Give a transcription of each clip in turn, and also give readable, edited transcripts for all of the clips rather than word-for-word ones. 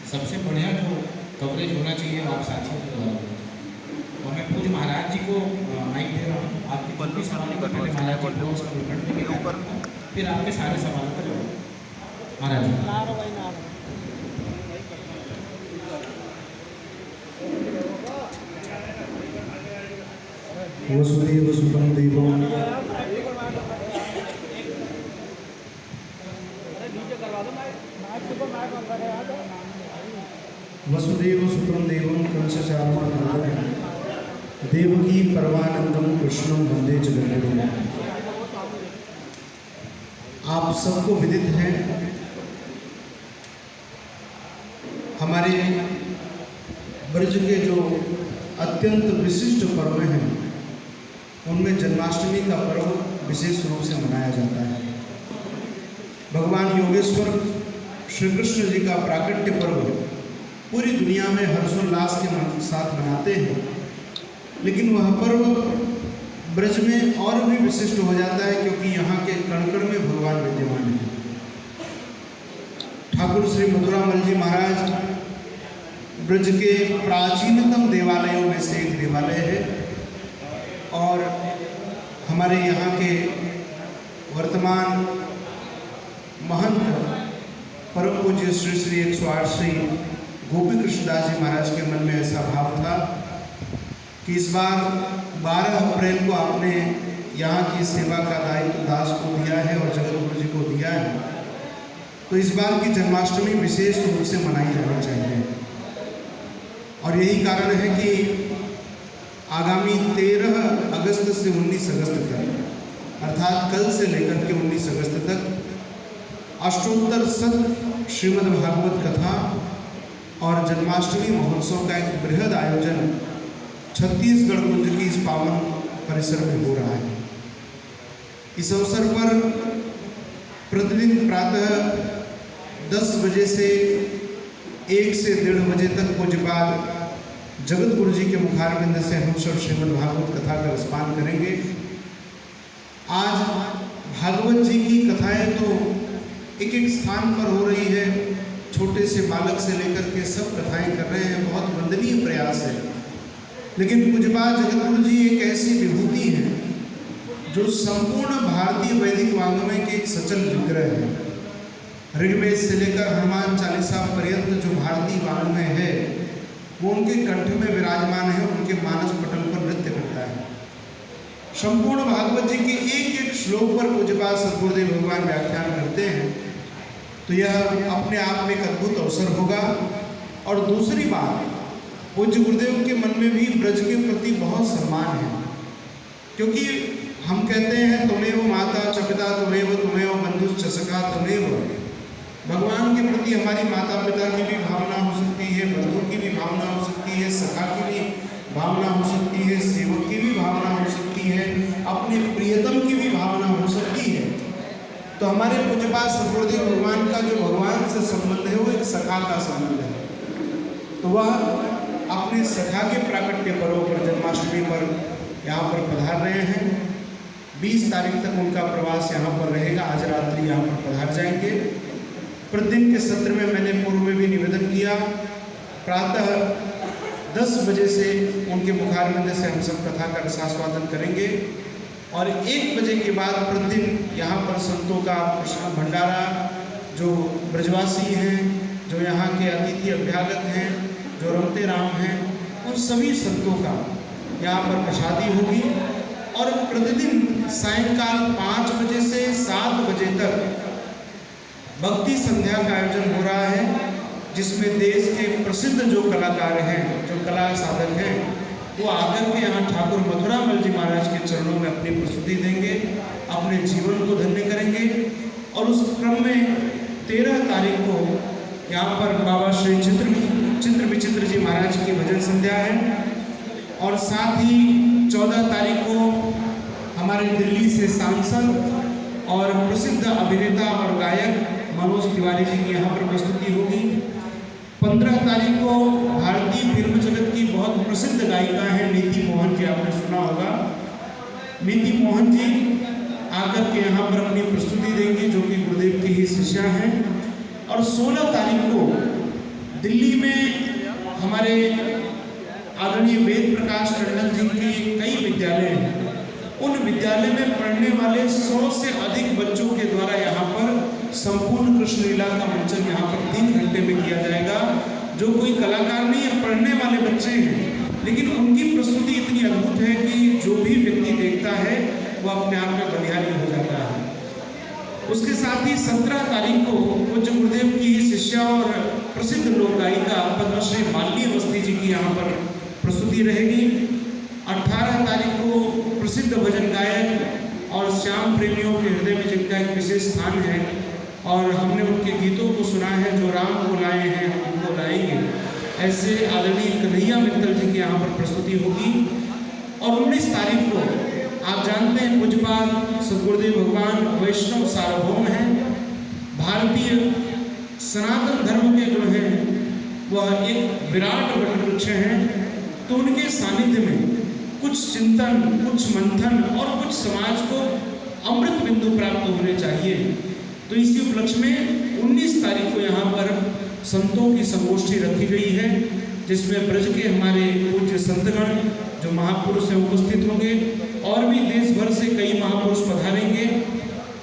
सबसे बढ़िया जो कवरेज होना चाहिए वो आप साथियों के द्वारा होना चाहिए। तो मैं पूज्य महाराज जी को माइक दे रहा हूँ। आपके जो भी सवाल है पहले महाराज जी को उसका विवरण देंगे, फिर आपके सारे सवालों का जवाब महाराज जी। वसुदेव सुतं देवं वसुदेव सुतं देवं कंसचारणवरदं देवकी परमानंदं कृष्णं वंदे जगद्गुरुं। आप सबको विदित हैं, हमारे ब्रज के जो अत्यंत विशिष्ट पर्व हैं उनमें जन्माष्टमी का पर्व विशेष रूप से मनाया जाता है। भगवान योगेश्वर श्री कृष्ण जी का प्राकट्य पर्व पूरी दुनिया में हर्षोल्लास के साथ मनाते हैं, लेकिन वह पर्व ब्रज में और भी विशिष्ट हो जाता है क्योंकि यहाँ के कण कण में भगवान विद्यमान है। ठाकुर श्री मथुरामल जी महाराज ब्रज के प्राचीनतम देवालयों में से एक देवालय है और हमारे यहाँ के वर्तमान महंत परम पूज्य श्री श्री 108 श्री गोपी कृष्णदास जी महाराज के मन में ऐसा भाव था कि इस बार 12 अप्रैल को आपने यहाँ की सेवा का दायित्व दास को दिया है और जगतगुरु जी को दिया है, तो इस बार की जन्माष्टमी विशेष रूप से मनाई जानी चाहिए। और यही कारण है कि आगामी 13 अगस्त से 19 अगस्त तक अर्थात कल से लेकर के 19 अगस्त तक अष्टोत्तर शत श्रीमद् भागवत कथा और जन्माष्टमी महोत्सव का एक बृहद आयोजन छत्तीसगढ़ कुंज की इस पावन परिसर में हो रहा है। इस अवसर पर प्रतिदिन प्रातः 10 बजे से 1 से 1:30 बजे तक पूज्यपाद जगत गुरु जी के मुखारबिंद से हम सब श्रीमद् भागवत कथा का रसपान करेंगे। आज भागवत जी की कथाएं तो एक एक स्थान पर हो रही है, छोटे से बालक से लेकर के सब कथाएं कर रहे हैं, बहुत वंदनीय प्रयास है। लेकिन पूज्यपाद जगत गुरु जी एक ऐसी विभूति है जो संपूर्ण भारतीय वैदिक वाङ्मय के एक सचल विग्रह है। ऋग्वेद से लेकर हनुमान चालीसा पर्यंत जो भारतीय वाङ्मय है वो उनके कंठ में विराजमान है, उनके मानस पटल पर नृत्य करता है। संपूर्ण भागवत जी के एक एक श्लोक पर पूज्यपाद सद्गुरुदेव भगवान व्याख्यान करते हैं, तो यह अपने आप में एक अद्भुत अवसर होगा। और दूसरी बात, पूज्य गुरुदेव के मन में भी ब्रज के प्रति बहुत सम्मान है, क्योंकि हम कहते हैं तुमेव माता च पिता तुमेव बंधुश्च सखा तुमेव। भगवान के प्रति हमारी माता पिता की भी भावना हो सकती है, बंधु की भी भावना हो सकती है, सखा की भी भावना हो सकती है, सेवक की भी भावना हो सकती है, अपने प्रियतम की भी भावना हो सकती है। तो हमारे पूज्यपाद सद्गुरुदेव भगवान का जो भगवान से संबंध है वो एक सखा का संबंध है। तो वह अपने सखा के प्राकट्य पर्व पर जन्माष्टमी पर यहाँ पर पधार रहे हैं। 20 तारीख तक उनका प्रवास यहाँ पर रहेगा, आज रात्रि यहाँ पर पधार जाएंगे। प्रतिदिन के सत्र में मैंने पूर्व में भी निवेदन किया, प्रातः 10 बजे से उनके मुखारबिंद से हम सब कथा का रसास्वादन करेंगे और 1 बजे के बाद प्रतिदिन यहाँ पर संतों का प्रसाद भंडारा, जो ब्रजवासी हैं, जो यहाँ के अतिथि अभ्यागत हैं, जो रमते राम हैं, उन सभी संतों का यहाँ पर प्रसादी होगी। और प्रतिदिन सायंकाल 5 बजे से 7 बजे तक भक्ति संध्या का आयोजन हो रहा है, जिसमें देश के प्रसिद्ध जो कलाकार हैं, जो कला साधक हैं, वो आकर के यहाँ ठाकुर मथुरामल जी महाराज के चरणों में अपनी प्रस्तुति देंगे, अपने जीवन को धन्य करेंगे। और उस क्रम में 13 तारीख को यहाँ पर बाबा श्री चित्र विचित्र जी महाराज की भजन संध्या है और साथ ही 14 तारीख को हमारे दिल्ली से सांसद और प्रसिद्ध अभिनेता और गायक मनोज तिवारी जी की यहाँ पर प्रस्तुति होगी। 15 तारीख को भारतीय फिल्म जगत की बहुत प्रसिद्ध गायिका है नीति मोहन जी, आपने सुना होगा। नीति मोहन जी आकर के यहाँ पर अपनी प्रस्तुति देंगे, जो कि गुरुदेव की ही शिष्या हैं। और 16 तारीख को दिल्ली में हमारे आदरणीय वेद प्रकाश टंडन जी के कई विद्यालय हैं। उन विद्यालय में पढ़ने वाले 100 से अधिक बच्चों के द्वारा यहाँ पर संपूर्ण कृष्ण लीला का मंचन यहाँ पर 3 घंटे में किया जाएगा। जो कोई कलाकार नहीं है, पढ़ने वाले बच्चे हैं, लेकिन उनकी प्रस्तुति इतनी अद्भुत है कि जो भी व्यक्ति देखता है वो अपने आप में बलिहारी हो जाता है। उसके साथ ही 17 तारीख को पूज्य गुरुदेव की शिष्या और प्रसिद्ध लोक गायिका पद्मश्री मालिनी अवस्थी जी की यहाँ पर प्रस्तुति रहेगी। 18 तारीख को प्रसिद्ध भजन गायक और श्याम प्रेमियों के हृदय में जिनका एक विशेष स्थान है और हमने उनके गीतों को सुना है, जो राम को लाए हैं हम उनको लाएंगे, ऐसे आदरणीय कन्हैया मित्तल जी की यहाँ पर प्रस्तुति होगी। और 19 तारीख को आप जानते हैं पूज्यपाद सद्गुरुदेव भगवान वैष्णव सार्वभौम हैं, भारतीय सनातन धर्म के जो हैं वह एक विराट वटवृक्ष हैं। तो उनके सानिध्य में कुछ चिंतन, कुछ मंथन और कुछ समाज को अमृत बिंदु प्राप्त होने चाहिए। तो इसी उपलक्ष्य में 19 तारीख को यहाँ पर संतों की संगोष्ठी रखी गई है, जिसमें ब्रज के हमारे पूज्य संतगण जो महापुरुष हैं उपस्थित होंगे और भी देश भर से कई महापुरुष पधारेंगे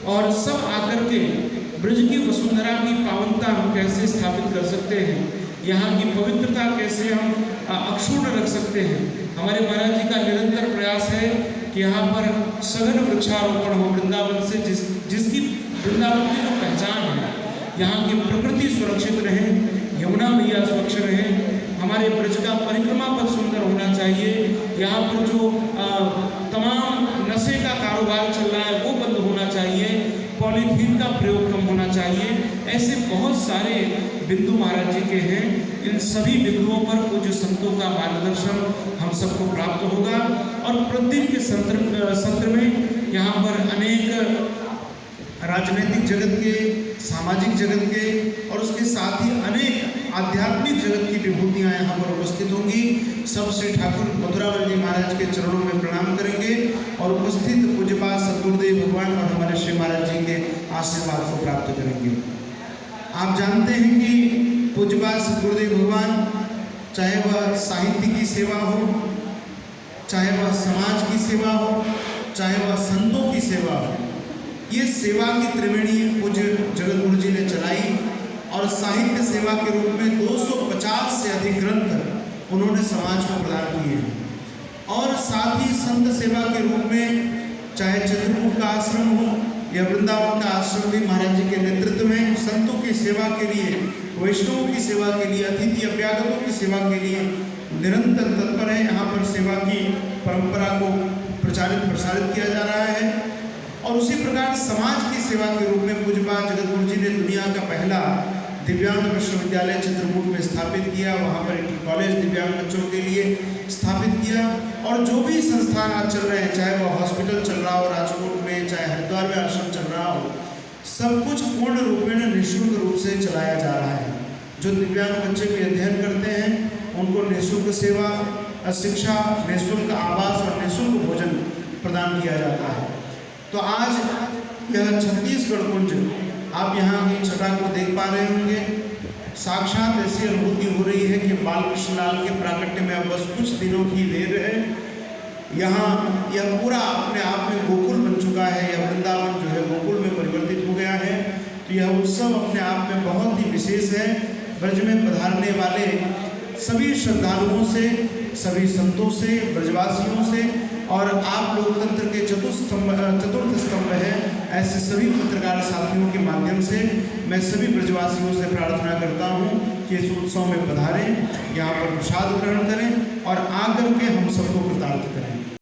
और सब आकर के ब्रज की वसुंधरा की पावनता हम कैसे स्थापित कर सकते हैं, यहाँ की पवित्रता कैसे हम अक्षुण्ण रख सकते हैं। हमारे महाराज जी का निरंतर प्रयास है कि यहाँ पर सघन वृक्षारोपण हो वृंदावन से, जिसकी वृंदावन की जो पहचान है, यहाँ की प्रकृति सुरक्षित रहे, यमुना मैया स्वच्छ रहे, हमारे ब्रज का परिक्रमा पथ सुंदर होना चाहिए, यहाँ पर जो तमाम नशे का कारोबार चल रहा है वो बंद होना चाहिए, पॉलीथीन का प्रयोग कम होना चाहिए। ऐसे बहुत सारे बिंदु महाराज जी के हैं। इन सभी बिंदुओं पर पूज्य संतों का मार्गदर्शन हम सबको प्राप्त होगा और प्रतिदिन के सत्र में यहाँ पर अनेक राजनीतिक जगत के, सामाजिक जगत के और उसके साथ ही अनेक आध्यात्मिक जगत की विभूतियाँ यहाँ पर उपस्थित होंगी। सब श्री ठाकुर मथुरावल जी महाराज के चरणों में प्रणाम करेंगे और उपस्थित पूज्यपाद सद्गुरुदेव भगवान और हमारे श्री महाराज जी के आशीर्वाद को प्राप्त करेंगे। आप जानते हैं कि पूज्यपाद सद्गुरुदेव भगवान, चाहे वह साहित्य की सेवा हो, चाहे वह समाज की सेवा हो, चाहे वह संतों की सेवा हो, ये सेवा की त्रिवेणी पूज्य जगतगुरु जी ने चलाई और साहित्य सेवा के रूप में 250 से अधिक ग्रंथ उन्होंने समाज को प्रदान किए हैं। और साथ ही संत सेवा के रूप में चाहे चित्रकूट का आश्रम हो या वृंदावन का आश्रम भी महाराज जी के नेतृत्व में संतों की सेवा के लिए, वैष्णवों की सेवा के लिए, अतिथि अभ्यागतों की सेवा के लिए निरंतर तत्पर है। यहाँ पर सेवा की परंपरा को प्रचारित प्रसारित किया जा रहा है। और उसी प्रकार समाज की सेवा के रूप में पूज्यपाद जगतगुरु जी ने दुनिया का पहला दिव्यांग विश्वविद्यालय चित्रकूट में स्थापित किया, वहाँ पर एक कॉलेज दिव्यांग बच्चों के लिए स्थापित किया। और जो भी संस्थान आज चल रहे हैं, चाहे वो हॉस्पिटल चल रहा हो राजकोट में, चाहे हरिद्वार में आश्रम चल रहा हो, सब कुछ पूर्ण रूपेण निःशुल्क रूप से चलाया जा रहा है। जो दिव्यांग बच्चे भी अध्ययन करते हैं उनको निःशुल्क सेवा, शिक्षा, निःशुल्क आवास और निःशुल्क भोजन प्रदान किया जाता है। तो आज यह छत्तीसगढ़ कुंज, आप यहाँ की छटा को देख पा रहे होंगे, साक्षात ऐसी अनुभूति हो रही है कि बालकृष्ण लाल के प्राकट्य में अब बस कुछ दिनों की देर है। यहाँ यह पूरा अपने आप में गोकुल बन चुका है, यह वृंदावन जो है गोकुल में परिवर्तित हो गया है। तो यह उत्सव अपने आप में बहुत ही विशेष है। ब्रज में पधारने वाले सभी श्रद्धालुओं से, सभी संतों से, ब्रजवासियों से और आप लोकतंत्र के चतुर्थ स्तंभ है ऐसे सभी पत्रकार साथियों के माध्यम से मैं सभी ब्रजवासियों से प्रार्थना करता हूँ कि इस उत्सव में पधारें, यहाँ पर प्रसाद ग्रहण करें और आकर के हम सबको कृतार्थ करें।